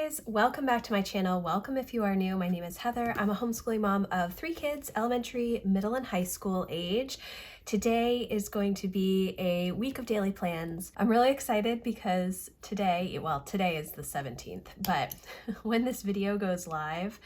guys, welcome back to my channel. Welcome if you are new. My name is Heather. I'm a homeschooling mom of 3 kids, elementary, middle, and high school age. Today is going to be a week of daily plans. I'm really excited because today is the 17th, but when this video goes live,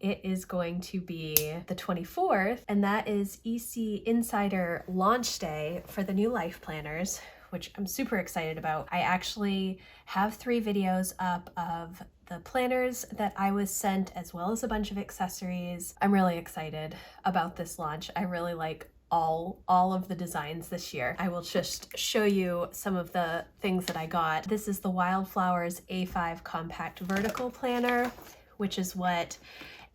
it is going to be the 24th, and that is EC Insider launch day for the new life planners, which I'm super excited about. I actually have 3 videos up of the planners that I was sent, as well as a bunch of accessories. I'm really excited about this launch. I really like all of the designs this year. I will just show you some of the things that I got. This is the Wildflowers A5 Compact Vertical Planner, which is what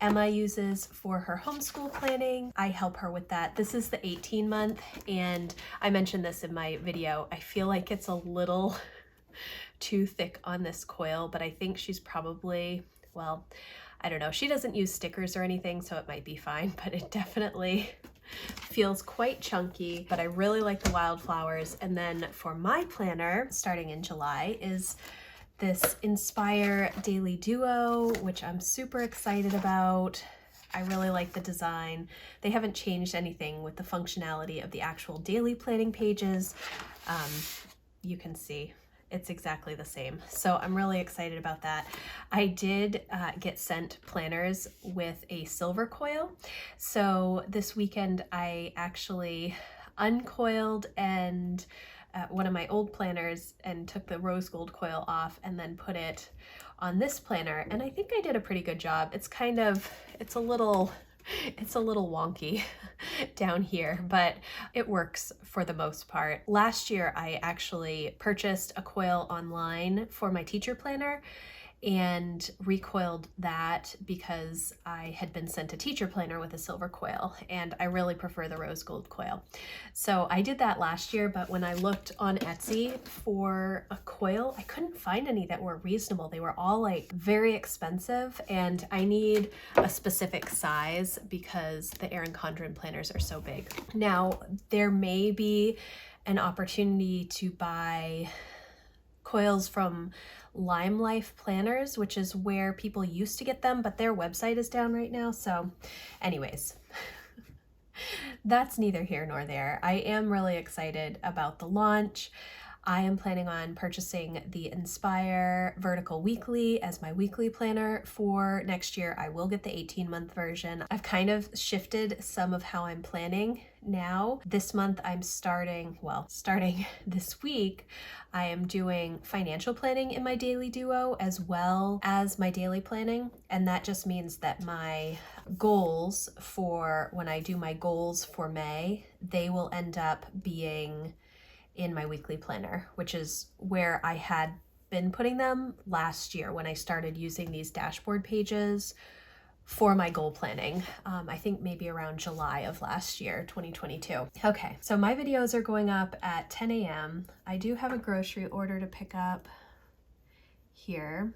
Emma uses for her homeschool planning. I help her with that. This is the 18-month, and I mentioned this in my video. I feel like it's a little too thick on this coil, but I think she's probably, well, I don't know. She doesn't use stickers or anything, so it might be fine, but it definitely feels quite chunky. But I really like the wildflowers. And then for my planner, starting in July, is this Inspire Daily Duo, which I'm super excited about. I really like the design. They haven't changed anything with the functionality of the actual daily planning pages. You can see it's exactly the same. So I'm really excited about that. I did get sent planners with a silver coil. So this weekend I actually uncoiled and one of my old planners and took the rose gold coil off and then put it on this planner. And I think I did a pretty good job. It's a little wonky down here, but it works for the most part. Last year, I actually purchased a coil online for my teacher planner and recoiled that because I had been sent a teacher planner with a silver coil, and I really prefer the rose gold coil. So I did that last year, but when I looked on Etsy for a coil, I couldn't find any that were reasonable. They were all like very expensive, and I need a specific size because the Erin Condren planners are so big. Now, there may be an opportunity to buy coils from Lime Life Planners, which is where people used to get them, but their website is down right now. So anyways, that's neither here nor there. I am really excited about the launch. I am planning on purchasing the Inspire Vertical Weekly as my weekly planner for next year. I will get the 18-month version. I've kind of shifted some of how I'm planning now. This month I'm starting this week, I am doing financial planning in my daily duo as well as my daily planning. And that just means that my goals for when I do my goals for May, they will end up being in my weekly planner, which is where I had been putting them last year when I started using these dashboard pages for my goal planning. I think maybe around July of last year, 2022. Okay, so my videos are going up at 10 a.m. I do have a grocery order to pick up here.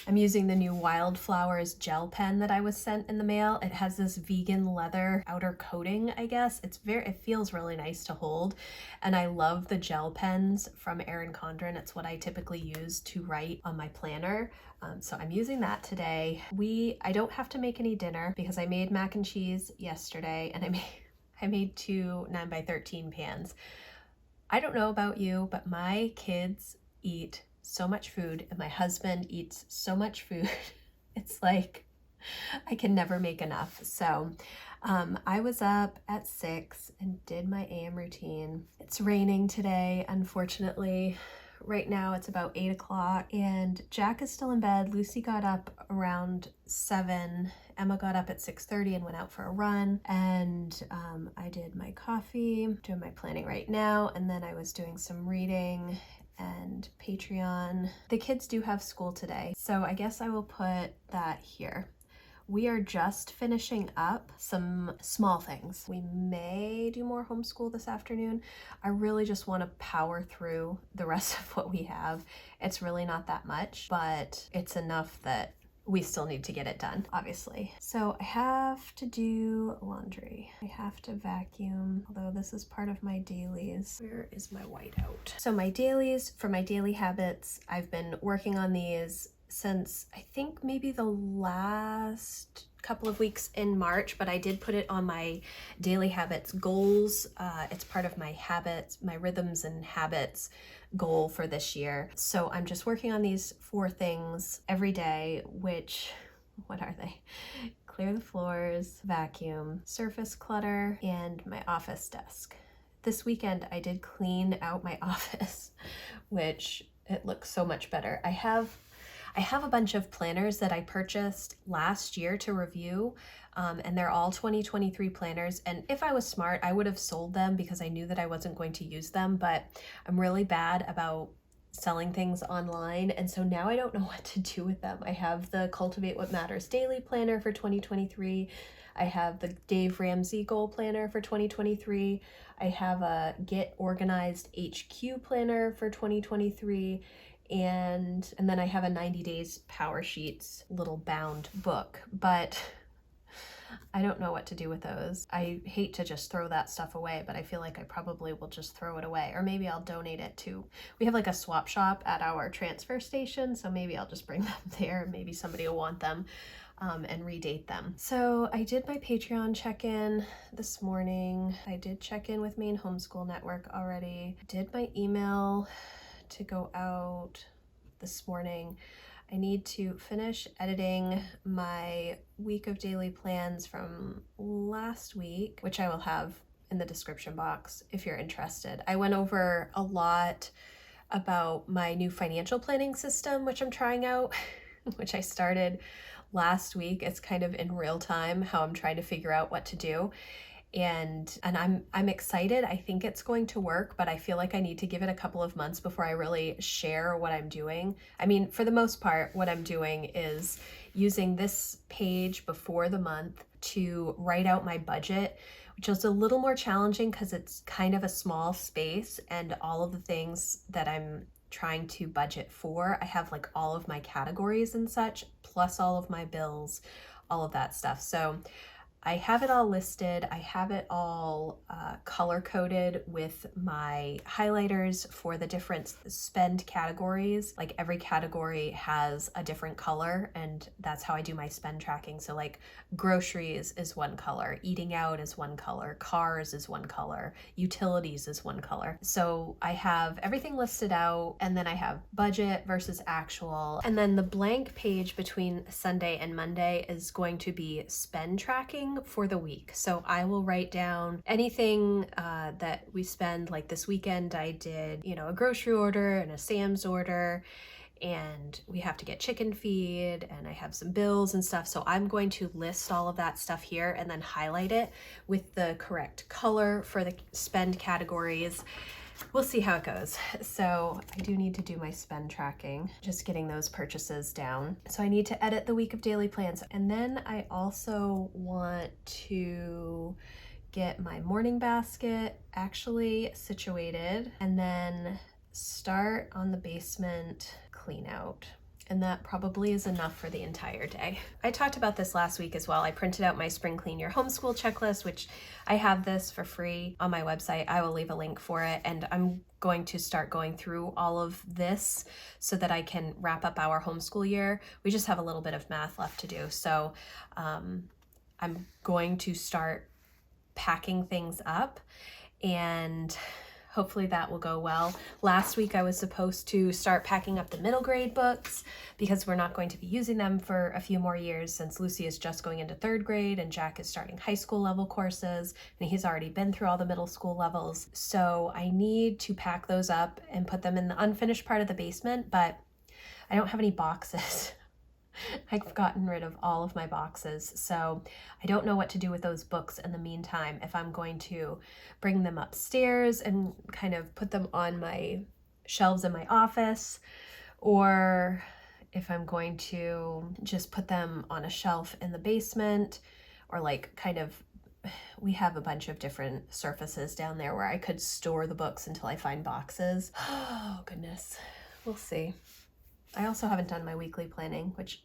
I'm using the new Wildflowers gel pen that I was sent in the mail. It has this vegan leather outer coating, I guess. It feels really nice to hold. And I love the gel pens from Erin Condren. It's what I typically use to write on my planner. So I'm using that today. I don't have to make any dinner because I made mac and cheese yesterday, and I made 2 9x13 pans. I don't know about you, but my kids eat so much food, and my husband eats so much food. It's like I can never make enough. So I was up at 6 and did my AM routine. It's raining today, unfortunately. Right now it's about 8 o'clock, and Jack is still in bed. Lucy got up around 7. Emma got up at 6:30 and went out for a run, and I did my coffee, doing my planning right now, and then I was doing some reading and Patreon. The kids do have school today, so I guess I will put that here. We are just finishing up some small things. We may do more homeschool this afternoon. I really just want to power through the rest of what we have. It's really not that much, but it's enough that we still need to get it done, obviously. So I have to do laundry. I have to vacuum, although this is part of my dailies. Where is my whiteout? So my dailies, for my daily habits, I've been working on these since I think maybe the last couple of weeks in March, but I did put it on my daily habits goals. It's part of my habits, my rhythms and habits goal for this year. So I'm just working on these 4 things every day, which, what are they? Clear the floors, vacuum, surface clutter, and my office desk. This weekend I did clean out my office, which it looks so much better. I have a bunch of planners that I purchased last year to review, and they're all 2023 planners. And if I was smart, I would have sold them because I knew that I wasn't going to use them, but I'm really bad about selling things online. And so now I don't know what to do with them. I have the Cultivate What Matters Daily Planner for 2023. I have the Dave Ramsey Goal Planner for 2023. I have a Get Organized HQ Planner for 2023. And then I have a 90 Days Power Sheets little bound book, but I don't know what to do with those. I hate to just throw that stuff away, but I feel like I probably will just throw it away, or maybe I'll donate it to, we have like a swap shop at our transfer station, so maybe I'll just bring them there. Maybe somebody will want them and redate them. So I did my Patreon check-in this morning. I did check in with Maine Homeschool Network already. Did my email to go out this morning. I need to finish editing my week of daily plans from last week, which I will have in the description box if you're interested. I went over a lot about my new financial planning system, which I'm trying out, which I started last week. It's kind of in real time how I'm trying to figure out what to do. And I'm excited. I think it's going to work, but I feel like I need to give it a couple of months before I really share what I'm doing. I mean, for the most part, what I'm doing is using this page before the month to write out my budget, which is a little more challenging because it's kind of a small space, and all of the things that I'm trying to budget for, I have like all of my categories and such, plus all of my bills, all of that stuff. So I have it all listed. I have it all color coded with my highlighters for the different spend categories. Like every category has a different color, and that's how I do my spend tracking. So like groceries is one color, eating out is one color, cars is one color, utilities is one color. So I have everything listed out, and then I have budget versus actual. And then the blank page between Sunday and Monday is going to be spend tracking for the week. So I will write down anything that we spend. Like this weekend I did, a grocery order and a Sam's order, and we have to get chicken feed, and I have some bills and stuff. So I'm going to list all of that stuff here and then highlight it with the correct color for the spend categories. We'll see how it goes. So I do need to do my spend tracking, just getting those purchases down. So I need to edit the week of daily plans. And then I also want to get my morning basket actually situated, and then start on the basement clean out. And that probably is enough for the entire day. I talked about this last week as well. I printed out my Spring Clean Your Homeschool checklist, which I have this for free on my website. I will leave a link for it, and I'm going to start going through all of this so that I can wrap up our homeschool year. We just have a little bit of math left to do. So I'm going to start packing things up, and hopefully that will go well. Last week I was supposed to start packing up the middle grade books because we're not going to be using them for a few more years, since Lucy is just going into 3rd grade and Jack is starting high school level courses, and he's already been through all the middle school levels. So I need to pack those up and put them in the unfinished part of the basement, but I don't have any boxes. I've gotten rid of all of my boxes, so I don't know what to do with those books in the meantime. If I'm going to bring them upstairs and kind of put them on my shelves in my office, or if I'm going to just put them on a shelf in the basement, or like kind of, we have a bunch of different surfaces down there where I could store the books until I find boxes. Oh goodness, we'll see. I also haven't done my weekly planning, which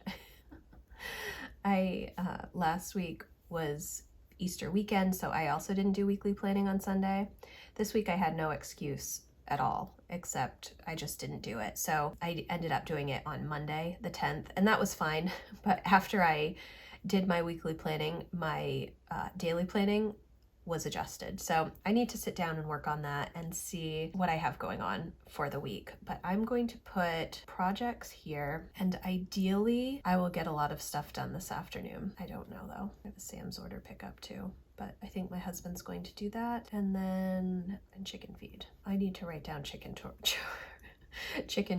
Last week was Easter weekend, so I also didn't do weekly planning on Sunday. This week I had no excuse at all, except I just didn't do it. So I ended up doing it on Monday, the 10th, and that was fine. But after I did my weekly planning, my daily planning was adjusted. So I need to sit down and work on that and see what I have going on for the week. But I'm going to put projects here, and ideally I will get a lot of stuff done this afternoon. I don't know though. I have a Sam's order pickup too, but I think my husband's going to do that. And then chicken feed. I need to write down chicken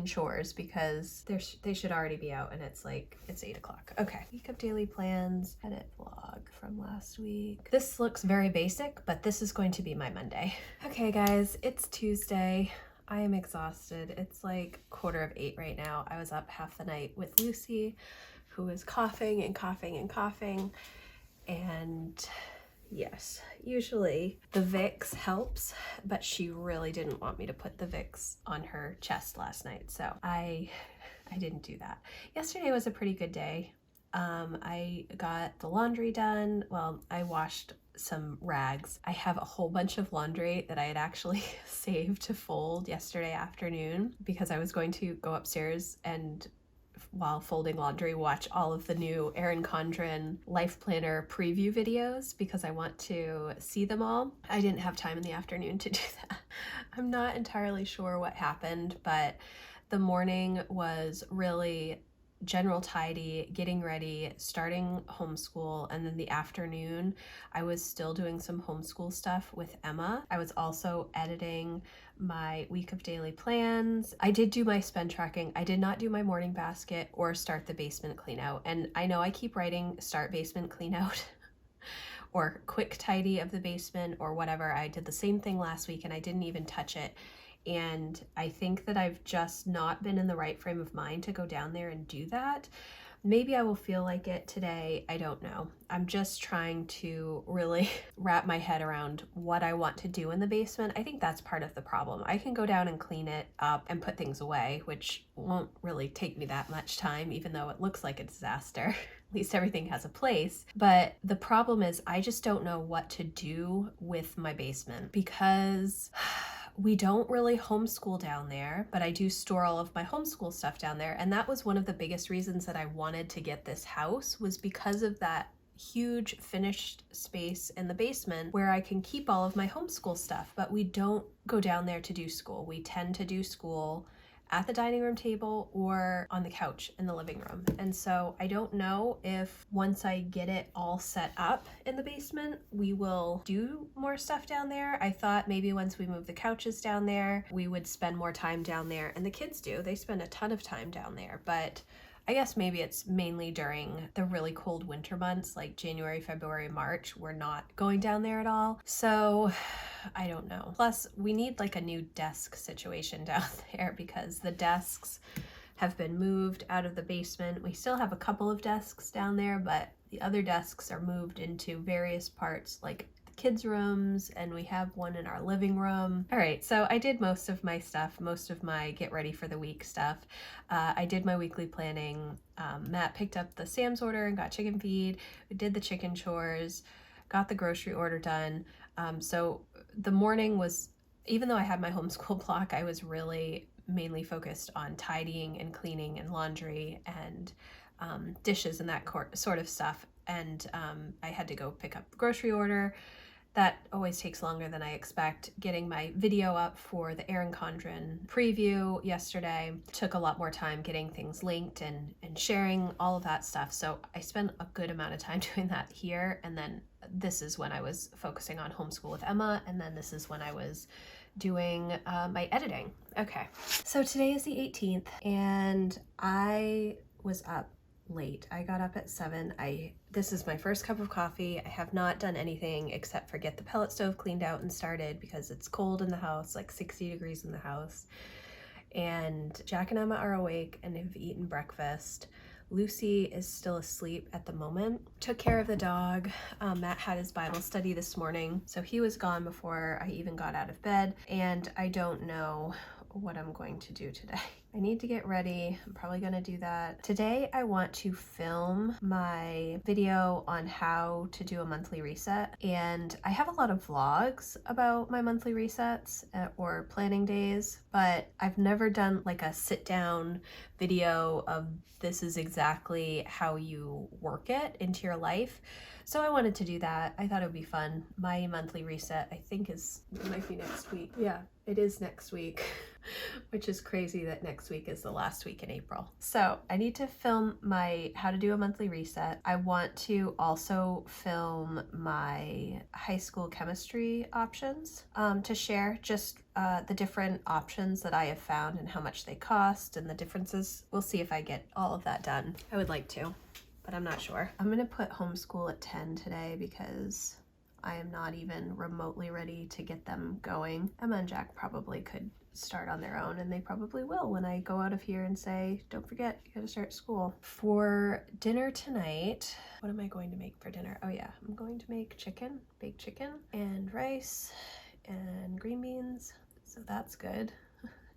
chores because they should already be out, and it's 8 o'clock. Okay, week of daily plans, edit vlog from last week. This looks very basic, but this is going to be my Monday. Okay guys, it's Tuesday. I am exhausted. It's 7:45 right now. I was up half the night with Lucy, who is coughing and coughing and coughing, and yes, usually the Vicks helps, but she really didn't want me to put the Vicks on her chest last night, so I didn't do that. Yesterday was a pretty good day. I got the laundry done. Well, I washed some rags. I have a whole bunch of laundry that I had actually saved to fold yesterday afternoon because I was going to go upstairs and, while folding laundry, watch all of the new Erin Condren life planner preview videos because I want to see them all. I didn't have time in the afternoon to do that. I'm not entirely sure what happened, but the morning was really general tidy, getting ready, starting homeschool, and then the afternoon I was still doing some homeschool stuff with Emma. I was also editing my week of daily plans. I did do my spend tracking. I did not do my morning basket or start the basement clean out. And I know I keep writing start basement clean out or quick tidy of the basement or whatever. I did the same thing last week and I didn't even touch it. And I think that I've just not been in the right frame of mind to go down there and do that. Maybe I will feel like it today. I don't know. I'm just trying to really wrap my head around what I want to do in the basement. I think that's part of the problem. I can go down and clean it up and put things away, which won't really take me that much time, even though it looks like a disaster. At least everything has a place. But the problem is I just don't know what to do with my basement because we don't really homeschool down there, but I do store all of my homeschool stuff down there. And that was one of the biggest reasons that I wanted to get this house, was because of that huge finished space in the basement where I can keep all of my homeschool stuff. But we don't go down there to do school. We tend to do school at the dining room table or on the couch in the living room. And so I don't know if once I get it all set up in the basement, we will do more stuff down there. I thought maybe once we move the couches down there, we would spend more time down there. And the kids do. They spend a ton of time down there. But I guess maybe it's mainly during the really cold winter months, like January, February, March. We're not going down there at all. So I don't know. Plus, we need a new desk situation down there because the desks have been moved out of the basement. We still have a couple of desks down there, but the other desks are moved into various parts, like kids' rooms, and we have one in our living room. All right, so I did most of my stuff, most of my get ready for the week stuff. I did my weekly planning. Matt picked up the Sam's order and got chicken feed. We did the chicken chores, got the grocery order done. So the morning was, even though I had my homeschool block, I was really mainly focused on tidying and cleaning and laundry and dishes and that sort of stuff. And I had to go pick up the grocery order. That always takes longer than I expect. Getting my video up for the Erin Condren preview yesterday took a lot more time getting things linked and sharing all of that stuff. So I spent a good amount of time doing that here. And then this is when I was focusing on homeschool with Emma. And then this is when I was doing my editing. Okay, so today is the 18th and I was up late. I got up at 7. This is my first cup of coffee. I have not done anything except for get the pellet stove cleaned out and started because it's cold in the house, 60 degrees in the house. And Jack and Emma are awake and have eaten breakfast. Lucy is still asleep at the moment. Took care of the dog. Matt had his Bible study this morning, so he was gone before I even got out of bed. And I don't know what I'm going to do today. I need to get ready. I'm probably gonna do that. Today I want to film my video on how to do a monthly reset, and I have a lot of vlogs about my monthly resets or planning days, but I've never done like a sit down video of this is exactly how you work it into your life. So I wanted to do that. I thought it would be fun. My monthly reset, I think it might be next week. Yeah, it is next week, which is crazy that next week is the last week in April. So I need to film my how to do a monthly reset. I want to also film my high school chemistry options to share just the different options that I have found and how much they cost and the differences. We'll see if I get all of that done. I would like to, but I'm not sure. I'm gonna put homeschool at 10 today because I am not even remotely ready to get them going. Emma and Jack probably could start on their own, and they probably will when I go out of here and say, don't forget, you gotta start school. For dinner tonight, what am I going to make for dinner? Oh yeah, I'm going to make chicken, baked chicken, and rice, and green beans, so that's good.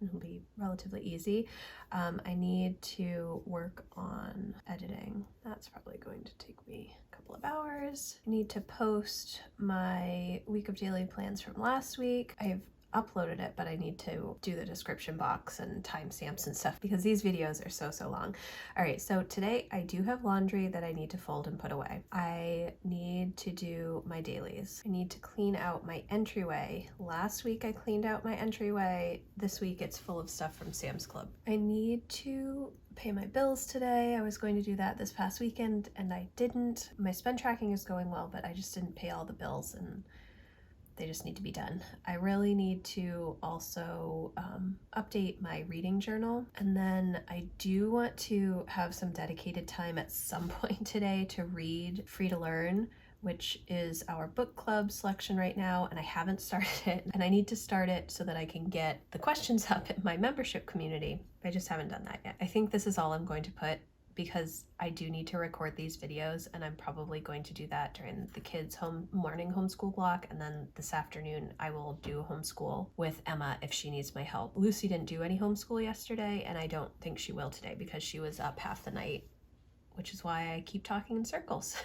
It'll be relatively easy. I need to work on editing. That's probably going to take me a couple of hours. I need to post my week of daily plans from last week. I've uploaded it, but I need to do the description box and timestamps and stuff because these videos are so long. All right, so today I do have laundry that I need to fold and put away. I need to do my dailies. I need to clean out my entryway. Last week I cleaned out my entryway. This week it's full of stuff from Sam's Club. I need to pay my bills today. I was going to do that this past weekend and I didn't. My spend tracking is going well, but I just didn't pay all the bills and they just need to be done. I really need to also update my reading journal. And then I do want to have some dedicated time at some point today to read Free to Learn, which is our book club selection right now, and I haven't started it. And I need to start it so that I can get the questions up in my membership community. I just haven't done that yet. I think this is all I'm going to put because I do need to record these videos, and I'm probably going to do that during the kids' morning homeschool block, and then this afternoon I will do homeschool with Emma if she needs my help. Lucy didn't do any homeschool yesterday, and I don't think she will today because she was up half the night, which is why I keep talking in circles.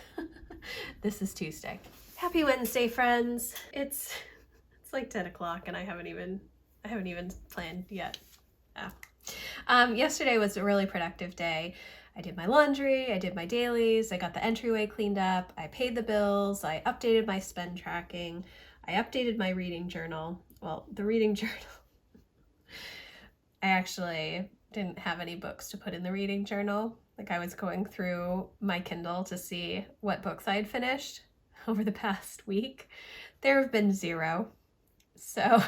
This is Tuesday. Happy Wednesday, friends. It's like 10 o'clock and I haven't even planned yet. Yesterday was a really productive day. I did my laundry, I did my dailies, I got the entryway cleaned up, I paid the bills, I updated my spend tracking, I updated my reading journal. Well, the reading journal, I actually didn't have any books to put in the reading journal. Like I was going through my Kindle to see what books I had finished over the past week. There have been 0. So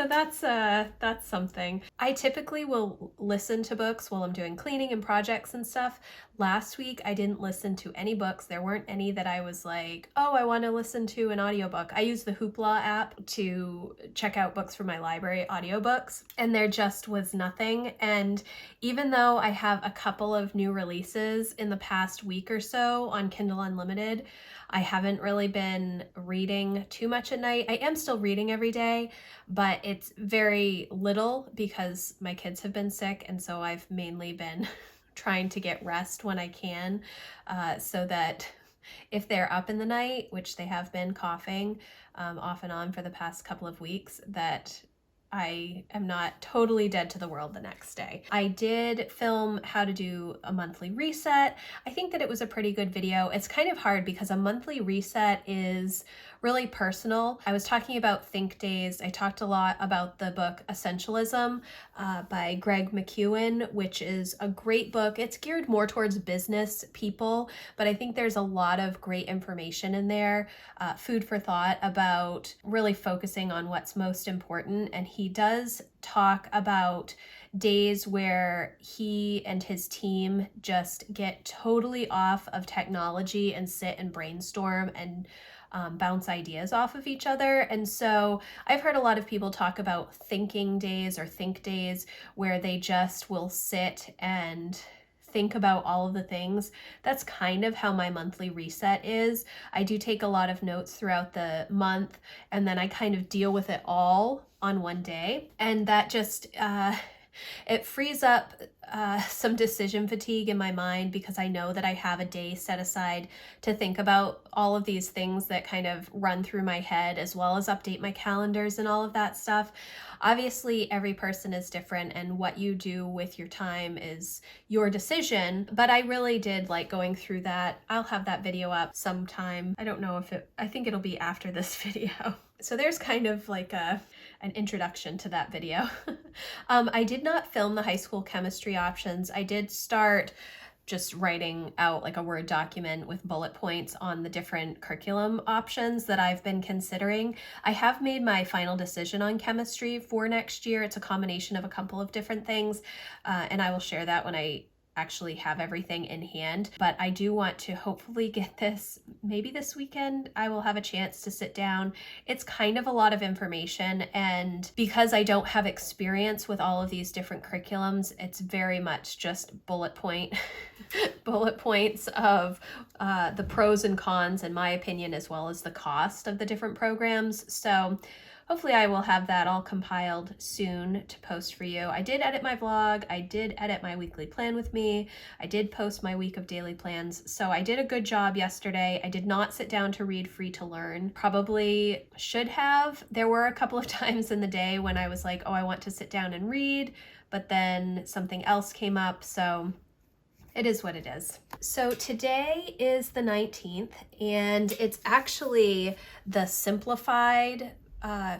that's something. I typically will listen to books while I'm doing cleaning and projects and stuff. Last week I didn't listen to any books. There weren't any that I was like, oh, I want to listen to an audiobook. I use the Hoopla app to check out books from my library, audiobooks, and there just was nothing. And even though I have a couple of new releases in the past week or so on Kindle Unlimited, I haven't really been reading too much at night. I am still reading every day, but it's very little because my kids have been sick, and so I've mainly been trying to get rest when I can, so that if they're up in the night, which they have been coughing off and on for the past couple of weeks, that I am not totally dead to the world the next day. I did film how to do a monthly reset. I think that it was a pretty good video. It's kind of hard because a monthly reset is really personal. I was talking about think days. I talked a lot about the book Essentialism by Greg McKeown, which is a great book. It's geared more towards business people, but I think there's a lot of great information in there, food for thought about really focusing on what's most important. And he does talk about days where he and his team just get totally off of technology and sit and brainstorm and bounce ideas off of each other. And so I've heard a lot of people talk about thinking days or think days where they just will sit and think about all of the things. That's kind of how my monthly reset is. I do take a lot of notes throughout the month, and then I kind of deal with it all on one day. And that just it frees up some decision fatigue in my mind because I know that I have a day set aside to think about all of these things that kind of run through my head, as well as update my calendars and all of that stuff. Obviously, every person is different, and what you do with your time is your decision, but I really did like going through that. I'll have that video up sometime. I don't know if I think it'll be after this video. So there's kind of like an introduction to that video. I did not film the high school chemistry options. I did start just writing out like a Word document with bullet points on the different curriculum options that I've been considering. I have made my final decision on chemistry for next year. It's a combination of a couple of different things, and I will share that when I actually have everything in hand. But I do want to hopefully get this, maybe this weekend I will have a chance to sit down. It's kind of a lot of information, and because I don't have experience with all of these different curriculums, it's very much just bullet points of the pros and cons, in my opinion, as well as the cost of the different programs. So hopefully I will have that all compiled soon to post for you. I did edit my vlog. I did edit my weekly plan with me. I did post my week of daily plans. So I did a good job yesterday. I did not sit down to read Free to Learn. Probably should have. There were a couple of times in the day when I was like, oh, I want to sit down and read, but then something else came up. So it is what it is. So today is the 19th, and it's actually the simplified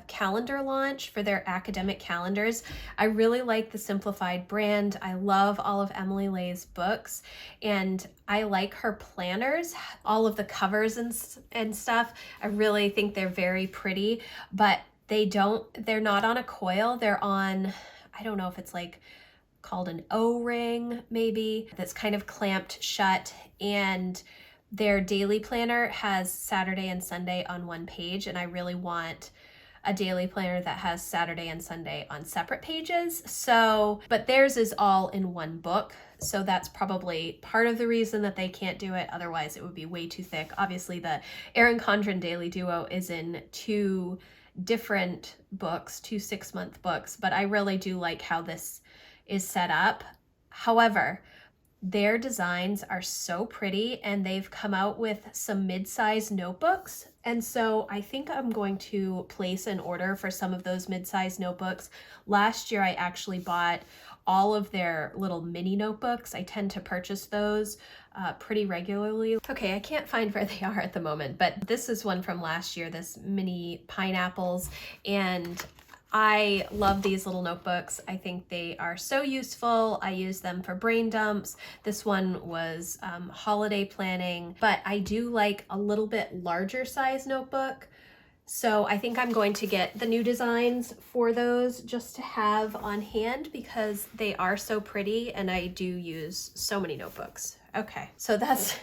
calendar launch for their academic calendars. I really like the Simplified brand. I love all of Emily Lay's books, and I like her planners, all of the covers and stuff. I really think they're very pretty, but they're not on a coil. They're on, I don't know if it's like called an O-ring maybe, that's kind of clamped shut, and their daily planner has Saturday and Sunday on one page, and I really want a daily planner that has Saturday and Sunday on separate pages. So, but theirs is all in one book. So that's probably part of the reason that they can't do it. Otherwise it would be way too thick. Obviously the Erin Condren Daily Duo is in two different books, two 6-month books, but I really do like how this is set up. However, their designs are so pretty, and they've come out with some mid-size notebooks. And so I think I'm going to place an order for some of those mid-size notebooks. Last year, I actually bought all of their little mini notebooks. I tend to purchase those pretty regularly. Okay, I can't find where they are at the moment, but this is one from last year, this mini pineapples, and I love these little notebooks. I think they are so useful. I use them for brain dumps. This one was holiday planning, but I do like a little bit larger size notebook. So I think I'm going to get the new designs for those just to have on hand because they are so pretty, and I do use so many notebooks. Okay, so that's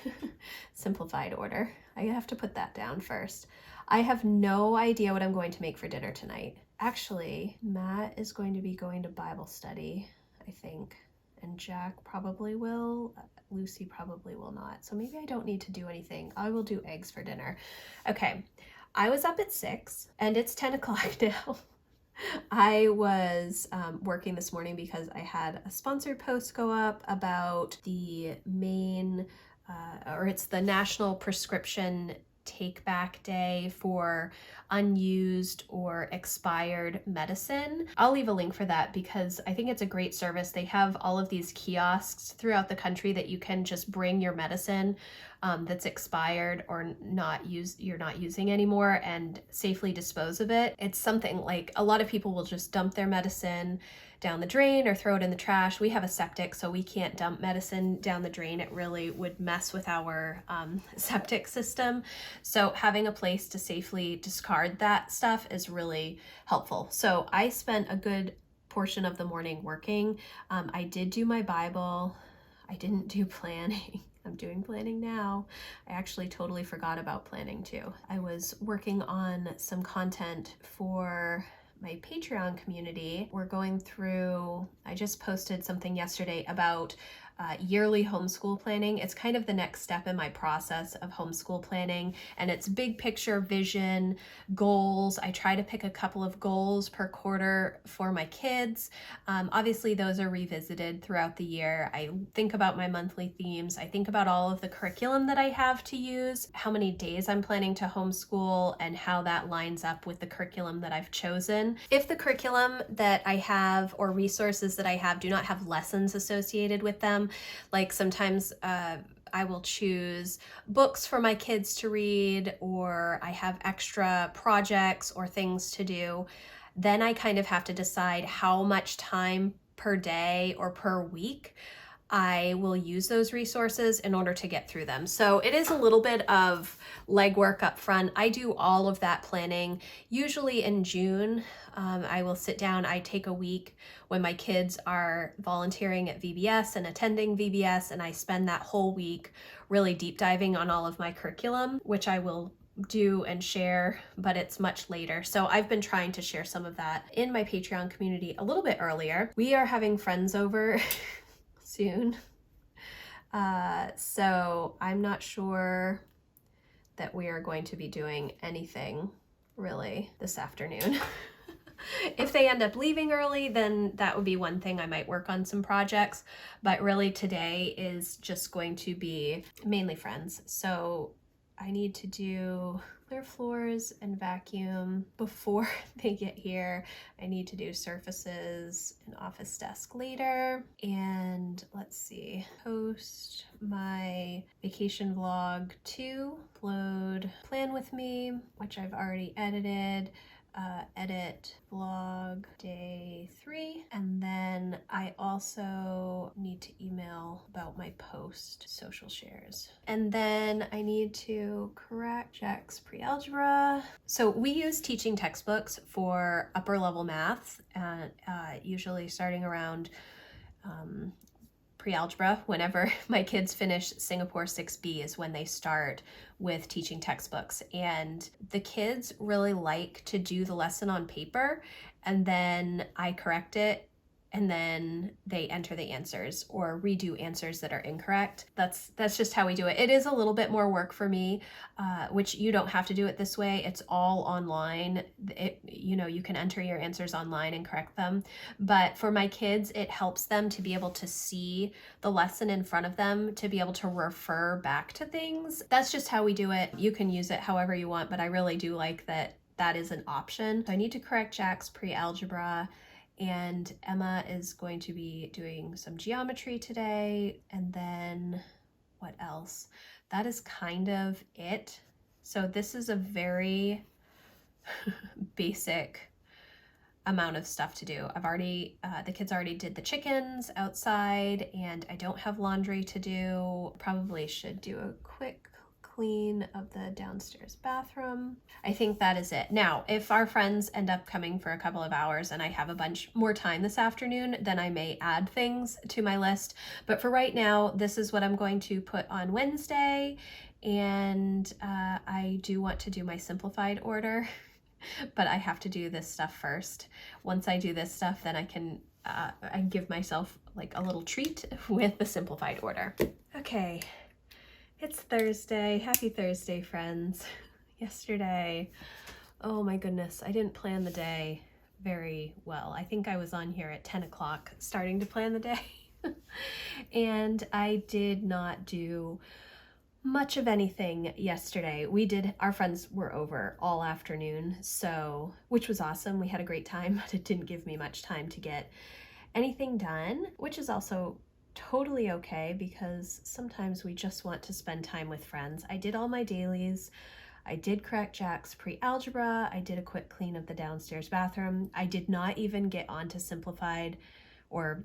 simplified order. I have to put that down first. I have no idea what I'm going to make for dinner tonight. Actually, Matt is going to be going to Bible study, I think, and Jack probably will. Lucy probably will not. So maybe I don't need to do anything. I will do eggs for dinner. Okay, I was up at 6 and it's 10 o'clock now. I was working this morning because I had a sponsored post go up about the it's the National Prescription Take Back Day for unused or expired medicine. I'll leave a link for that because I think it's a great service. They have all of these kiosks throughout the country that you can just bring your medicine that's expired or you're not using anymore and safely dispose of it. It's something like a lot of people will just dump their medicine down the drain or throw it in the trash. We have a septic, so we can't dump medicine down the drain. It really would mess with our septic system. So having a place to safely discard that stuff is really helpful. So I spent a good portion of the morning working. I did do my Bible. I didn't do planning. I'm doing planning now. I actually totally forgot about planning too. I was working on some content for my Patreon community. We're going through, I just posted something yesterday about yearly homeschool planning. It's kind of the next step in my process of homeschool planning, and it's big picture vision, goals. I try to pick a couple of goals per quarter for my kids. Obviously, those are revisited throughout the year. I think about my monthly themes. I think about all of the curriculum that I have to use, how many days I'm planning to homeschool, and how that lines up with the curriculum that I've chosen. If the curriculum that I have or resources that I have do not have lessons associated with them, like sometimes I will choose books for my kids to read, or I have extra projects or things to do, then I kind of have to decide how much time per day or per week I will use those resources in order to get through them. So it is a little bit of legwork up front. I do all of that planning usually in June. I will sit down, I take a week when my kids are volunteering at VBS and attending VBS, and I spend that whole week really deep diving on all of my curriculum, which I will do and share, but it's much later. So I've been trying to share some of that in my Patreon community a little bit earlier. We are having friends over soon. So I'm not sure that we are going to be doing anything really this afternoon. If they end up leaving early, then that would be one thing. I might work on some projects, but really today is just going to be mainly friends. So I need to do clear floors and vacuum before they get here. I need to do surfaces and office desk later. And let's see, post my vacation vlog 2, upload plan with me, which I've already edited. Edit vlog day 3, and then I also need to email about my post social shares, and then I need to correct Jack's pre-algebra. So we use teaching textbooks for upper level math, and usually starting around pre-algebra. Whenever my kids finish Singapore 6B is when they start with teaching textbooks, and the kids really like to do the lesson on paper, and then I correct it, and then they enter the answers or redo answers that are incorrect. That's just how we do it. It is a little bit more work for me, which you don't have to do it this way. It's all online. You can enter your answers online and correct them. But for my kids, it helps them to be able to see the lesson in front of them, to be able to refer back to things. That's just how we do it. You can use it however you want, but I really do like that is an option. So I need to correct Jack's pre-algebra, and Emma is going to be doing some geometry today. And then what else? That is kind of it. So this is a very basic amount of stuff to do. I've already, the kids already did the chickens outside, and I don't have laundry to do. Probably should do a quick clean of the downstairs bathroom. I think that is it. Now, if our friends end up coming for a couple of hours and I have a bunch more time this afternoon, then I may add things to my list. But for right now, this is what I'm going to put on Wednesday. And I do want to do my simplified order, but I have to do this stuff first. Once I do this stuff, then I can I give myself like a little treat with the simplified order. Okay. It's Thursday. Happy Thursday, friends. Yesterday, oh my goodness, I didn't plan the day very well. I think I was on here at 10 o'clock starting to plan the day. And I did not do much of anything yesterday. Our friends were over all afternoon, which was awesome. We had a great time, but it didn't give me much time to get anything done, which is also totally okay, because sometimes we just want to spend time with friends. I did all my dailies. I did correct Jack's pre-algebra. I did a quick clean of the downstairs bathroom. I did not even get onto Simplified or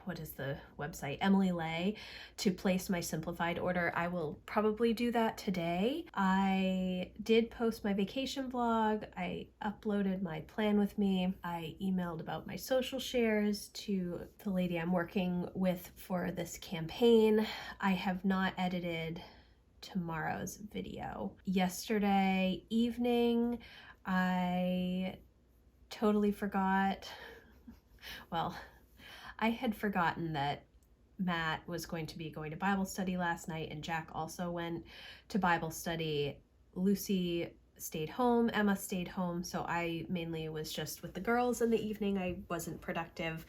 what is the website, Emily Lay, to place my simplified order. I will probably do that today. I did post my vacation vlog. I uploaded my plan with me. I emailed about my social shares to the lady I'm working with for this campaign. I have not edited tomorrow's video. Yesterday evening, I totally forgot. Well, I had forgotten that Matt was going to be going to Bible study last night, and Jack also went to Bible study. Lucy stayed home, Emma stayed home, so I mainly was just with the girls in the evening. I wasn't productive.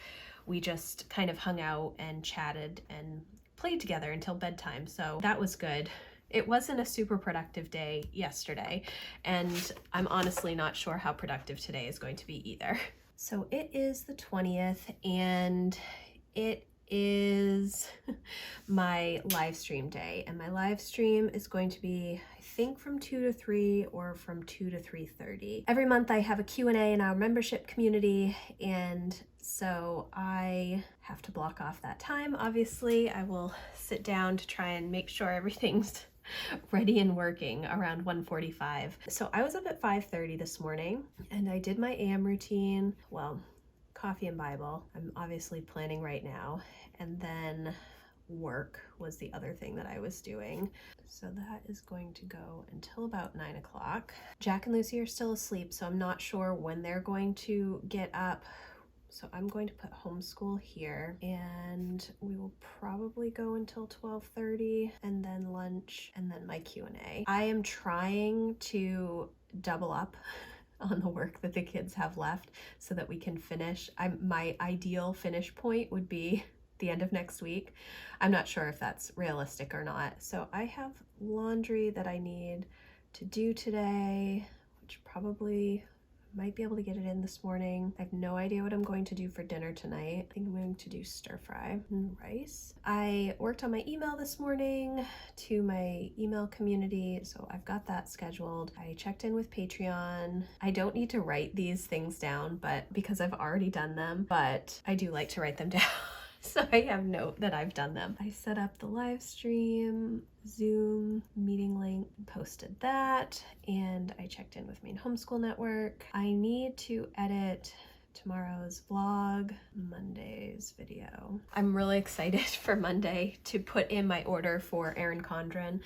We just kind of hung out and chatted and played together until bedtime, so that was good. It wasn't a super productive day yesterday, and I'm honestly not sure how productive today is going to be either. So it is the 20th, and it is my live stream day, and my live stream is going to be, I think, from 2 to 3 or from 2 to 3:30. Every month I have a Q&A in our membership community, and so I have to block off that time. Obviously, I will sit down to try and make sure everything's ready and working around 1:45. So I was up at 5:30 this morning, and I did my AM routine. Well, coffee and Bible. I'm obviously planning right now. And then work was the other thing that I was doing. So that is going to go until about 9 o'clock. Jack and Lucy are still asleep, so I'm not sure when they're going to get up. So I'm going to put homeschool here, and we will probably go until 12:30, and then lunch, and then my Q&A. I am trying to double up on the work that the kids have left so that we can finish. My ideal finish point would be the end of next week. I'm not sure if that's realistic or not. So I have laundry that I need to do today, which probably might be able to get it in this morning. I have no idea what I'm going to do for dinner tonight. I think I'm going to do stir fry and rice. I worked on my email this morning to my email community, so I've got that scheduled. I checked in with Patreon. I don't need to write these things down, but because I've already done them, but I do like to write them down. So I have note that I've done them. I set up the live stream, Zoom meeting link, posted that, and I checked in with Maine Homeschool Network. I need to edit tomorrow's vlog, Monday's video. I'm really excited for Monday to put in my order for Erin Condren.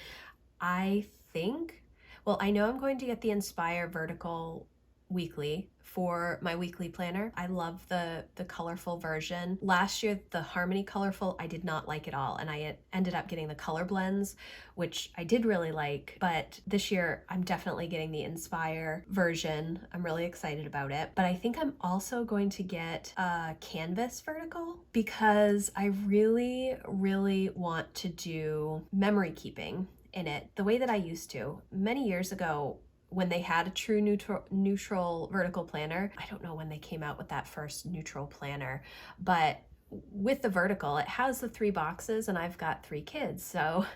I know I'm going to get the Inspire Vertical weekly for my weekly planner. I love the colorful version. Last year, the Harmony Colorful, I did not like at all, and I ended up getting the color blends, which I did really like, but this year I'm definitely getting the Inspire version. I'm really excited about it, but I think I'm also going to get a Canvas Vertical because I really, really want to do memory keeping in it the way that I used to. Many years ago, when they had a true neutral vertical planner. I don't know when they came out with that first neutral planner, but with the vertical, it has the 3 boxes, and I've got 3 kids, so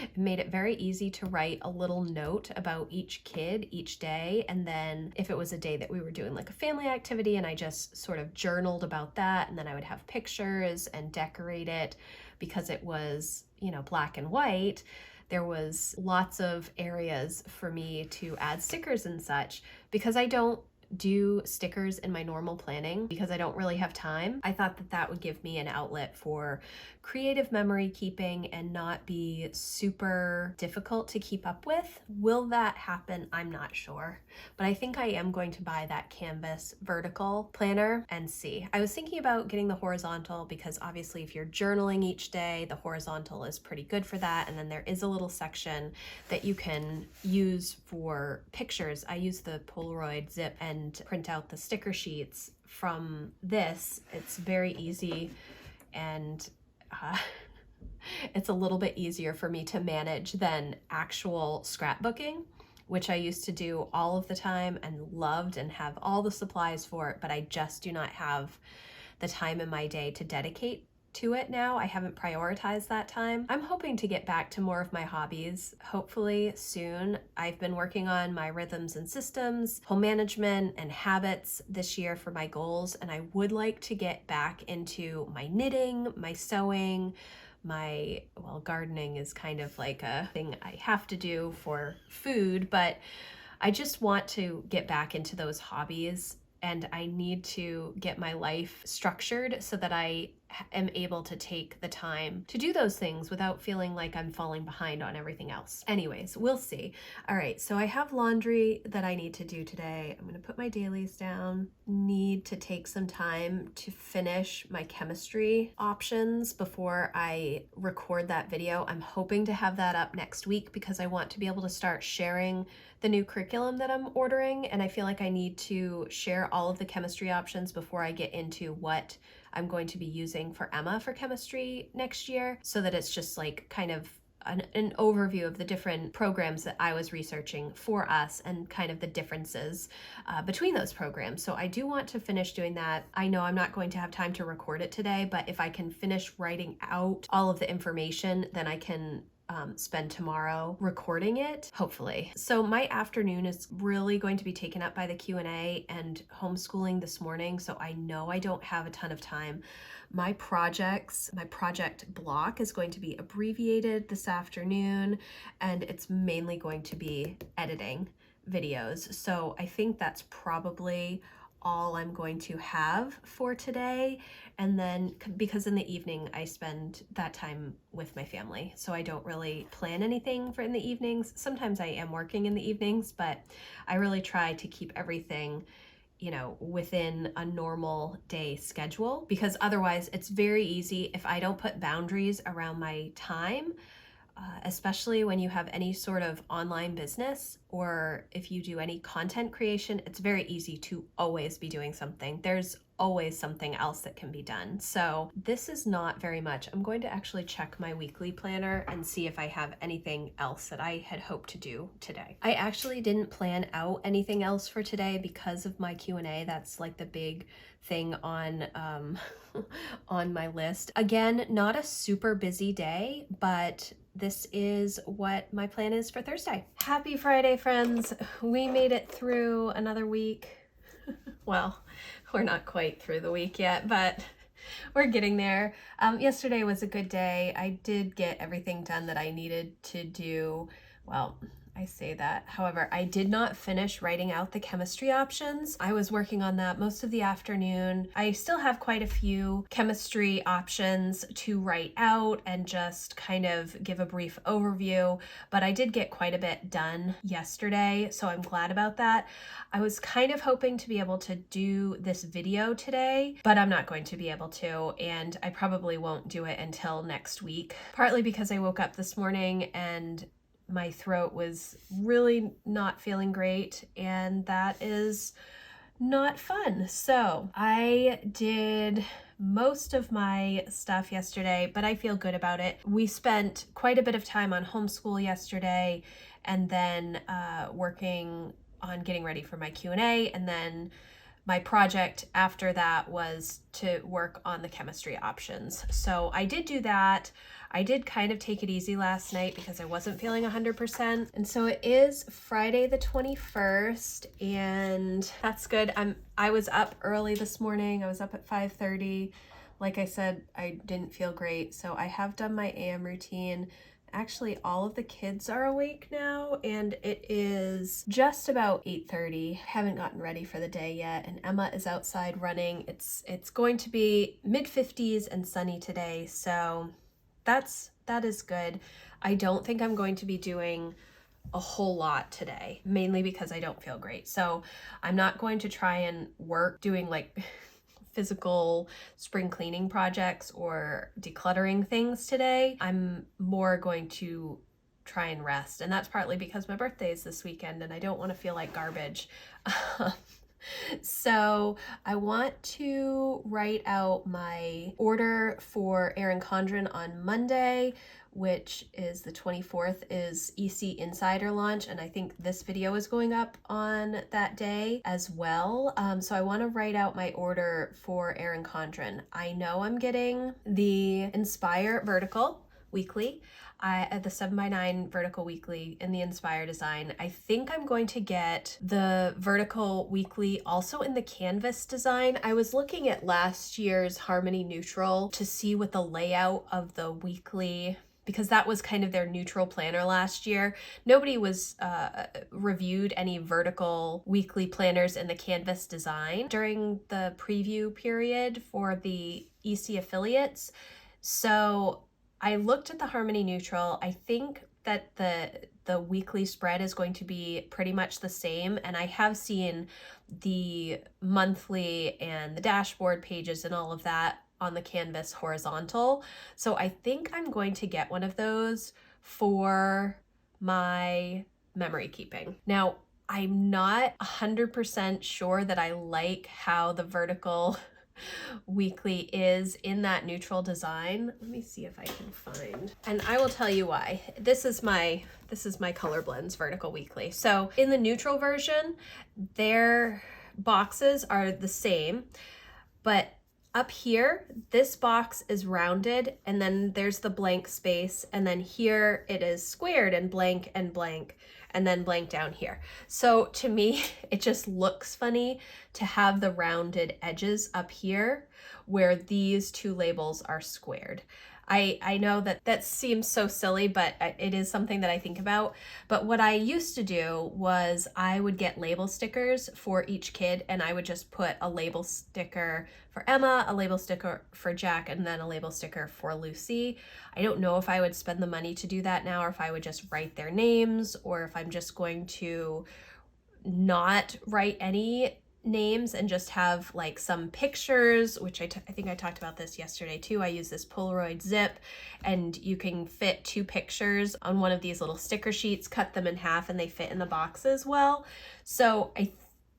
it made it very easy to write a little note about each kid each day. And then if it was a day that we were doing like a family activity, and I just sort of journaled about that, and then I would have pictures and decorate it because it was, black and white. There was lots of areas for me to add stickers and such. Because I don't do stickers in my normal planning, because I don't really have time, I thought that that would give me an outlet for creative memory keeping and not be super difficult to keep up with. Will that happen? I'm not sure, but I think I am going to buy that Canvas Vertical planner and see. I was thinking about getting the horizontal because obviously if you're journaling each day, the horizontal is pretty good for that. And then there is a little section that you can use for pictures. I use the Polaroid zip and print out the sticker sheets from this. It's very easy, and it's a little bit easier for me to manage than actual scrapbooking, which I used to do all of the time and loved and have all the supplies for it, but I just do not have the time in my day to dedicate to it now. I haven't prioritized that time. I'm hoping to get back to more of my hobbies, hopefully soon. I've been working on my rhythms and systems, home management, and habits this year for my goals, and I would like to get back into my knitting, my sewing, gardening is kind of like a thing I have to do for food, but I just want to get back into those hobbies, and I need to get my life structured so that I am able to take the time to do those things without feeling like I'm falling behind on everything else. Anyways, we'll see. All right, so I have laundry that I need to do today. I'm gonna put my dailies down. Need to take some time to finish my chemistry options before I record that video. I'm hoping to have that up next week because I want to be able to start sharing the new curriculum that I'm ordering, and I feel like I need to share all of the chemistry options before I get into what I'm going to be using for Emma for chemistry next year, so that it's just like kind of an overview of the different programs that I was researching for us and kind of the differences between those programs. So I do want to finish doing that. I know I'm not going to have time to record it today, but if I can finish writing out all of the information, then I can spend tomorrow recording it, hopefully. So my afternoon is really going to be taken up by the Q&A and homeschooling this morning, so I know I don't have a ton of time. My project block is going to be abbreviated this afternoon, and it's mainly going to be editing videos. So I think that's probably all I'm going to have for today. And then because in the evening I spend that time with my family, so I don't really plan anything for in the evenings. Sometimes I am working in the evenings, but I really try to keep everything, you know, within a normal day schedule, because otherwise it's very easy if I don't put boundaries around my time. Especially when you have any sort of online business, or if you do any content creation, it's very easy to always be doing something. There's always something else that can be done. So this is not very much. I'm going to actually check my weekly planner and see if I have anything else that I had hoped to do today. I actually didn't plan out anything else for today because of my Q&A. That's like the big thing on on my list. Again, not a super busy day, but this is what my plan is for Thursday. Happy Friday, friends. We made it through another week. Well, we're not quite through the week yet, but we're getting there. Yesterday was a good day. I did get everything done that I needed to do. Well, I say that. However, I did not finish writing out the chemistry options. I was working on that most of the afternoon. I still have quite a few chemistry options to write out and just kind of give a brief overview, but I did get quite a bit done yesterday, so I'm glad about that. I was kind of hoping to be able to do this video today, but I'm not going to be able to, and I probably won't do it until next week, partly because I woke up this morning and my throat was really not feeling great, and that is not fun. So I did most of my stuff yesterday, but I feel good about it. We spent quite a bit of time on homeschool yesterday, and then working on getting ready for my Q&A, and then my project after that was to work on the chemistry options. So I did do that. I did kind of take it easy last night because I wasn't feeling 100%. And so it is Friday the 21st, and that's good. I was up early this morning. I was up at 5:30. Like I said, I didn't feel great, so I have done my AM routine. Actually, all of the kids are awake now, and it is just about 8:30. Haven't gotten ready for the day yet, and Emma is outside running. It's going to be mid-50s and sunny today, so that is good. I don't think I'm going to be doing a whole lot today, mainly because I don't feel great. So I'm not going to try and work doing like physical spring cleaning projects or decluttering things today. I'm more going to try and rest, and that's partly because my birthday is this weekend and I don't want to feel like garbage. So I want to write out my order for Erin Condren on Monday, which is the 24th, is EC Insider launch, and I think this video is going up on that day as well. So I want to write out my order for Erin Condren. I know I'm getting the Inspire Vertical Weekly, the 7x9 Vertical Weekly in the Inspire design. I think I'm going to get the Vertical Weekly also in the Canvas design. I was looking at last year's Harmony Neutral to see what the layout of the weekly because that was kind of their neutral planner last year. Nobody was reviewed any vertical weekly planners in the Canvas design during the preview period for the EC affiliates. So I looked at the Harmony Neutral. I think that the weekly spread is going to be pretty much the same, and I have seen the monthly and the dashboard pages and all of that on the Canvas horizontal. So I think I'm going to get one of those for my memory keeping. Now, I'm not 100% sure that I like how the vertical weekly is in that neutral design. Let me see if I can find, and I will tell you why. This is my Color Blends vertical weekly. So in the neutral version, their boxes are the same, but up here, this box is rounded, and then there's the blank space, and then here it is squared and blank, and then blank down here. So to me, it just looks funny to have the rounded edges up here where these two labels are squared. I know that seems so silly, but it is something that I think about. But what I used to do was I would get label stickers for each kid, and I would just put a label sticker for Emma, a label sticker for Jack, and then a label sticker for Lucy. I don't know if I would spend the money to do that now, or if I would just write their names, or if I'm just going to not write any names and just have like some pictures, which I think I talked about this yesterday too. I use this Polaroid zip, and you can fit 2 pictures on one of these little sticker sheets, cut them in half, and they fit in the box as well. So I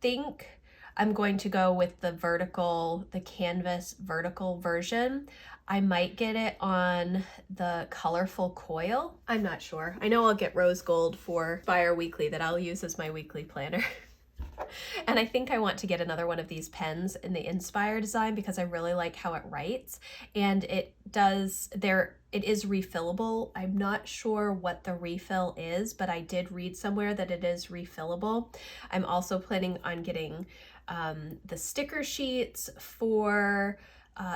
think I'm going to go with the Canvas vertical version. I might get it on the colorful coil. I'm not sure. I know I'll get rose gold for Fire Weekly that I'll use as my weekly planner. And I think I want to get another one of these pens in the Inspire design because I really like how it writes, and it is refillable. I'm not sure what the refill is, but I did read somewhere that it is refillable. I'm also planning on getting the sticker sheets for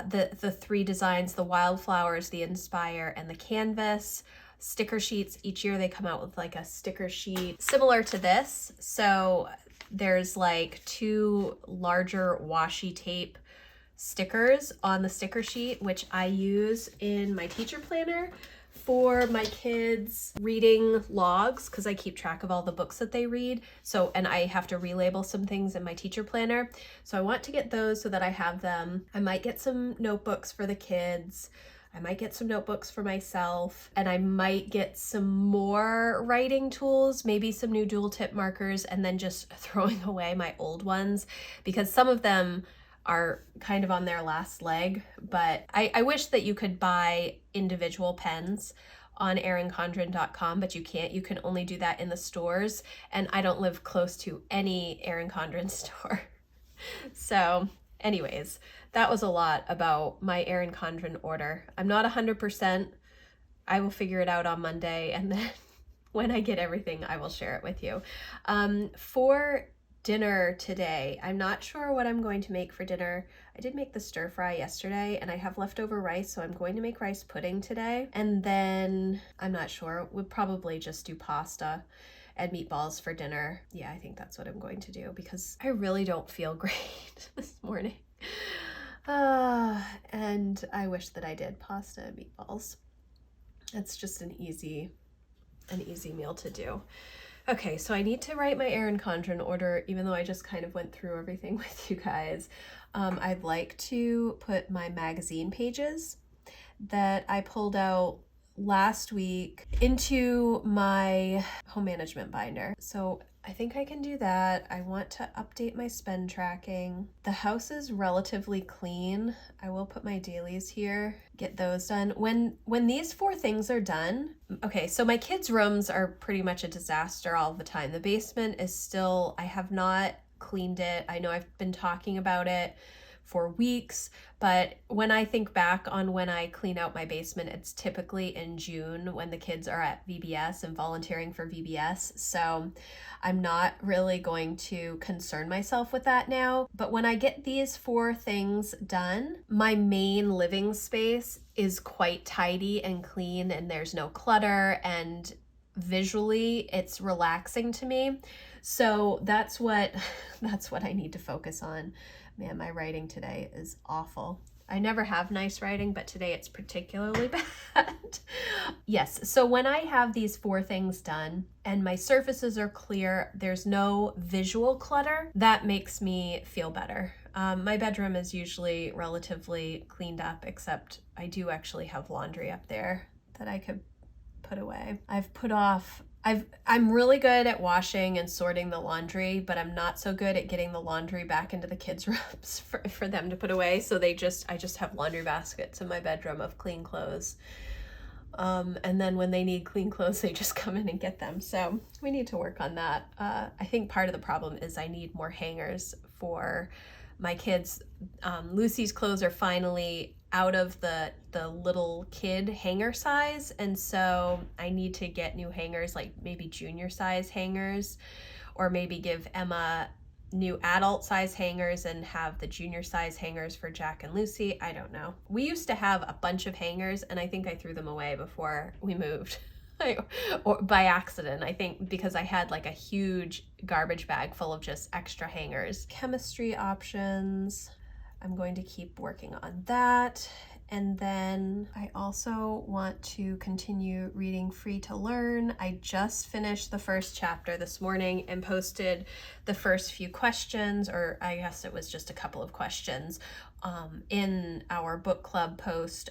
the 3 designs, the Wildflowers, the Inspire, and the Canvas sticker sheets. Each year they come out with like a sticker sheet similar to this. So there's like 2 larger washi tape stickers on the sticker sheet, which I use in my teacher planner for my kids' reading logs, because I keep track of all the books that they read. So, and I have to relabel some things in my teacher planner. So I want to get those so that I have them. I might get some notebooks for the kids. I might get some notebooks for myself, and I might get some more writing tools, maybe some new dual tip markers, and then just throwing away my old ones because some of them are kind of on their last leg. But I wish that you could buy individual pens on erincondren.com, but you can't. You can only do that in the stores, and I don't live close to any Erin Condren store. So anyways, that was a lot about my Erin Condren order. I'm not 100%. I will figure it out on Monday, and then when I get everything, I will share it with you. For dinner today, I'm not sure what I'm going to make for dinner. I did make the stir fry yesterday, and I have leftover rice, so I'm going to make rice pudding today. And then I'm not sure. We'll probably just do pasta and meatballs for dinner. Yeah, I think that's what I'm going to do because I really don't feel great this morning. And I wish that I did pasta and meatballs. It's just an easy meal to do. Okay, so I need to write my Erin Condren order, even though I just kind of went through everything with you guys. I'd like to put my magazine pages that I pulled out last week into my home management binder. So I think I can do that. I want to update my spend tracking. The house is relatively clean. I will put my dailies here, get those done. When these 4 things are done, okay, so my kids' rooms are pretty much a disaster all the time. The basement is still, I have not cleaned it. I know I've been talking about it for weeks, but when I think back on when I clean out my basement, it's typically in June when the kids are at VBS and volunteering for VBS. So I'm not really going to concern myself with that now. But when I get these 4 things done, my main living space is quite tidy and clean, and there's no clutter, and visually it's relaxing to me. So that's what I need to focus on. Man, my writing today is awful. I never have nice writing, but today it's particularly bad. Yes, so when I have these 4 things done and my surfaces are clear, there's no visual clutter, that makes me feel better. My bedroom is usually relatively cleaned up, except I do actually have laundry up there that I could put away. I'm really good at washing and sorting the laundry, but I'm not so good at getting the laundry back into the kids' rooms for them to put away. So I just have laundry baskets in my bedroom of clean clothes. And then when they need clean clothes, they just come in and get them. So we need to work on that. I think part of the problem is I need more hangers for my kids. Lucy's clothes are finally out of the little kid hanger size, and so I need to get new hangers, like maybe junior size hangers, or maybe give Emma new adult size hangers and have the junior size hangers for Jack and Lucy. I don't know. We used to have a bunch of hangers, and I think I threw them away before we moved. Or by accident, I think, because I had like a huge garbage bag full of just extra hangers. Chemistry options, I'm going to keep working on that. And then I also want to continue reading Free to Learn. I just finished the first chapter this morning and posted the first few questions, or I guess it was just a couple of questions, in our book club post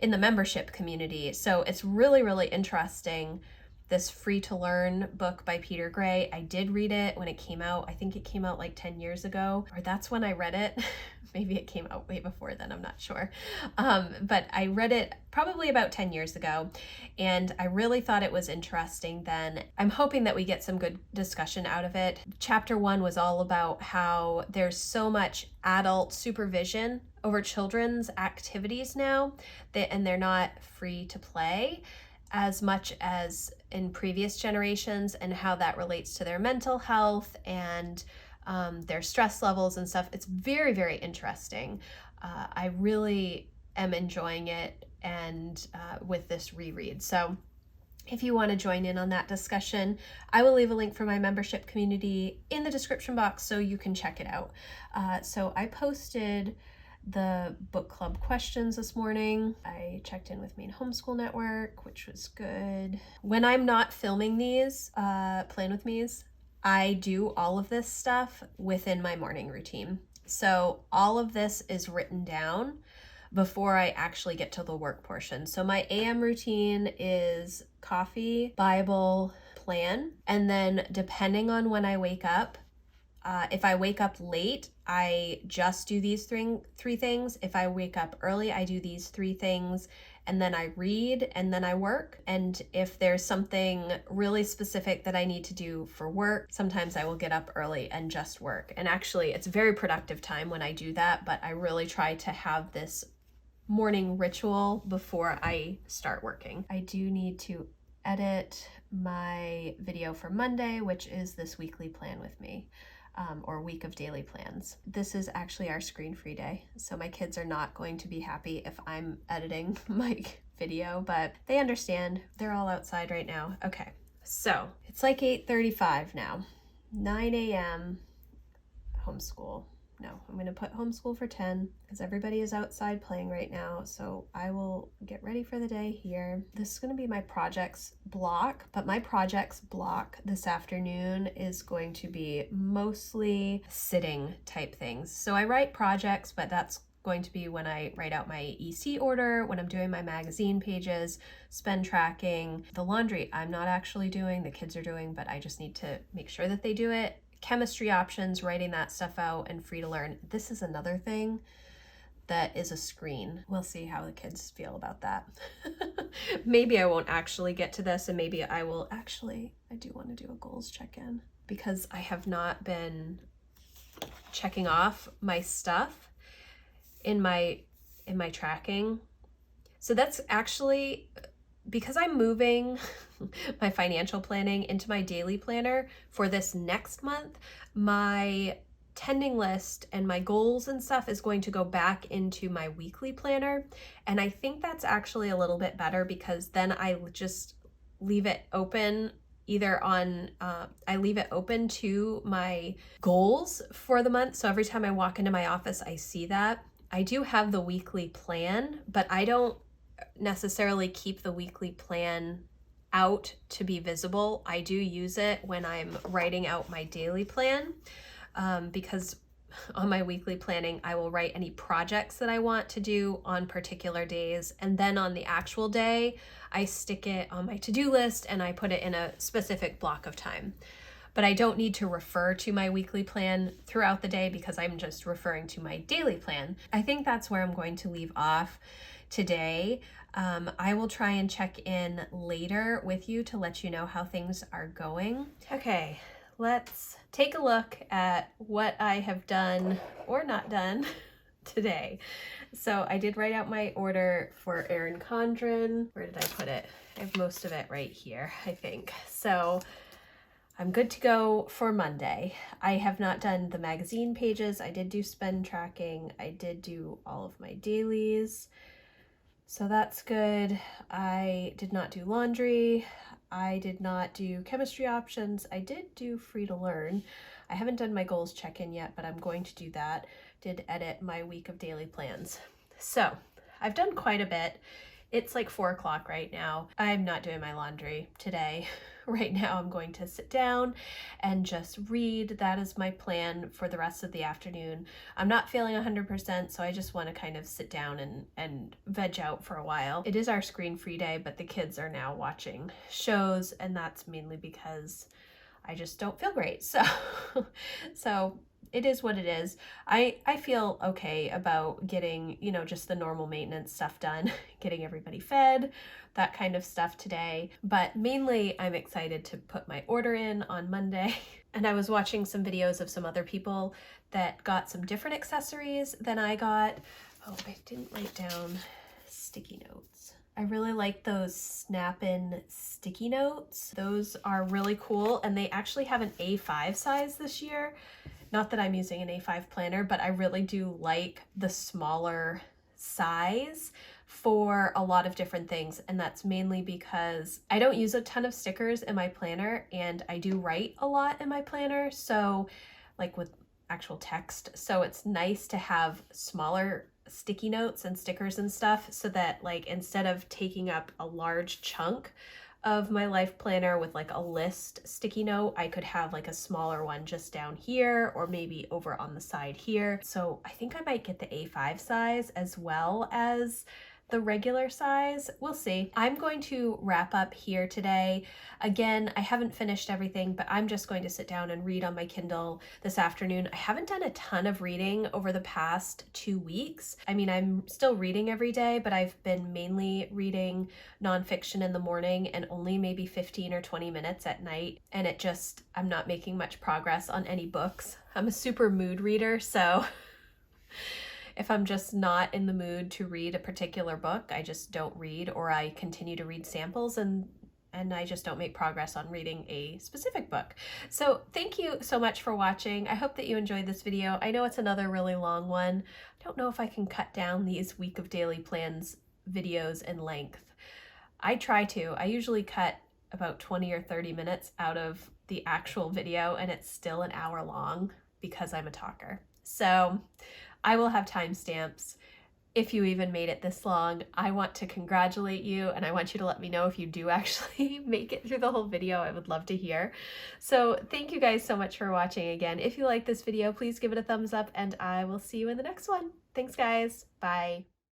in the membership community. So it's really, really interesting, this Free to Learn book by Peter Gray. I did read it when it came out. I think it came out like 10 years ago, or that's when I read it. Maybe it came out way before then, I'm not sure. But I read it probably about 10 years ago, and I really thought it was interesting then. I'm hoping that we get some good discussion out of it. Chapter 1 was all about how there's so much adult supervision over children's activities now, and they're not free to play as much as in previous generations, and how that relates to their mental health and their stress levels and stuff. It's very, very interesting. I really am enjoying it, and with this reread. So if you want to join in on that discussion, I will leave a link for my membership community in the description box so you can check it out. So I posted the book club questions this morning. I checked in with Maine Homeschool Network, which was good. When I'm not filming these Plan With Me's, I do all of this stuff within my morning routine. So all of this is written down before I actually get to the work portion. So my AM routine is coffee, Bible, plan, and then depending on when I wake up, if I wake up late, I just do these three things. If I wake up early, I do these 3 things, and then I read, and then I work. And if there's something really specific that I need to do for work, sometimes I will get up early and just work. And actually, it's very productive time when I do that, but I really try to have this morning ritual before I start working. I do need to edit my video for Monday, which is this weekly plan with me. Or week of daily plans. This is actually our screen-free day, so my kids are not going to be happy if I'm editing my video, but they understand. They're all outside right now. Okay, so it's like 8:35 now. 9 a.m. homeschool. No, I'm going to put homeschool for 10 because everybody is outside playing right now. So I will get ready for the day here. This is going to be my projects block, but my projects block this afternoon is going to be mostly sitting type things. So I write projects, but that's going to be when I write out my EC order, when I'm doing my magazine pages, spend tracking. The laundry I'm not actually doing, the kids are doing, but I just need to make sure that they do it. Chemistry options, writing that stuff out, and Free to Learn. This is another thing that is a screen. We'll see how the kids feel about that. Maybe I won't actually get to this, and maybe I will actually. I do want to do a goals check-in because I have not been checking off my stuff in my tracking. So that's actually because I'm moving my financial planning into my daily planner for this next month. My attending list and my goals and stuff is going to go back into my weekly planner. And I think that's actually a little bit better because then I just leave it open either on, I leave it open to my goals for the month. So every time I walk into my office, I see that. I do have the weekly plan, but I don't necessarily keep the weekly plan out to be visible. I do use it when I'm writing out my daily plan, because on my weekly planning, I will write any projects that I want to do on particular days. And then on the actual day, I stick it on my to-do list and I put it in a specific block of time. But I don't need to refer to my weekly plan throughout the day because I'm just referring to my daily plan. I think that's where I'm going to leave off today. I will try and check in later with you to let you know how things are going. Okay, let's take a look at what I have done or not done today. So I did write out my order for Erin Condren. Where did I put it? I have most of it right here, I think. So I'm good to go for Monday. I have not done the magazine pages. I did do spend tracking. I did do all of my dailies. So that's good. I did not do laundry. I did not do chemistry options. I did do free to learn. I haven't done my goals check-in yet, but I'm going to do that. Did edit my week of daily plans. So I've done quite a bit. It's like 4 o'clock right now. I'm not doing my laundry today. Right now I'm going to sit down and just read. That is my plan for the rest of the afternoon. I'm not feeling 100%, so I just want to kind of sit down and veg out for a while. It is our screen-free day, but the kids are now watching shows, and that's mainly because I just don't feel great. So it is what it is. I feel okay about getting, just the normal maintenance stuff done, getting everybody fed, that kind of stuff today. But mainly I'm excited to put my order in on Monday. And I was watching some videos of some other people that got some different accessories than I got. Oh, I didn't write down sticky notes. I really like those snap-in sticky notes. Those are really cool, and they actually have an A5 size this year. Not that I'm using an A5 planner, but I really do like the smaller size for a lot of different things. And that's mainly because I don't use a ton of stickers in my planner, and I do write a lot in my planner. So like with actual text. So it's nice to have smaller sticky notes and stickers and stuff so that like instead of taking up a large chunk of my life planner with like a list sticky note, I could have like a smaller one just down here or maybe over on the side here. So I think I might get the A5 size as well as the regular size. We'll see. I'm going to wrap up here today. Again, I haven't finished everything, but I'm just going to sit down and read on my Kindle this afternoon. I haven't done a ton of reading over the past 2 weeks. I mean, I'm still reading every day, but I've been mainly reading nonfiction in the morning and only maybe 15 or 20 minutes at night. And I'm not making much progress on any books. I'm a super mood reader, so if I'm just not in the mood to read a particular book, I just don't read, or I continue to read samples and I just don't make progress on reading a specific book. So thank you so much for watching. I hope that you enjoyed this video. I know it's another really long one. I don't know if I can cut down these week of daily plans videos in length. I try to. I usually cut about 20 or 30 minutes out of the actual video, and it's still an hour long because I'm a talker. So I will have timestamps. If you even made it this long, I want to congratulate you, and I want you to let me know if you do actually make it through the whole video. I would love to hear. So thank you guys so much for watching again. If you like this video, please give it a thumbs up, and I will see you in the next one. Thanks, guys. Bye.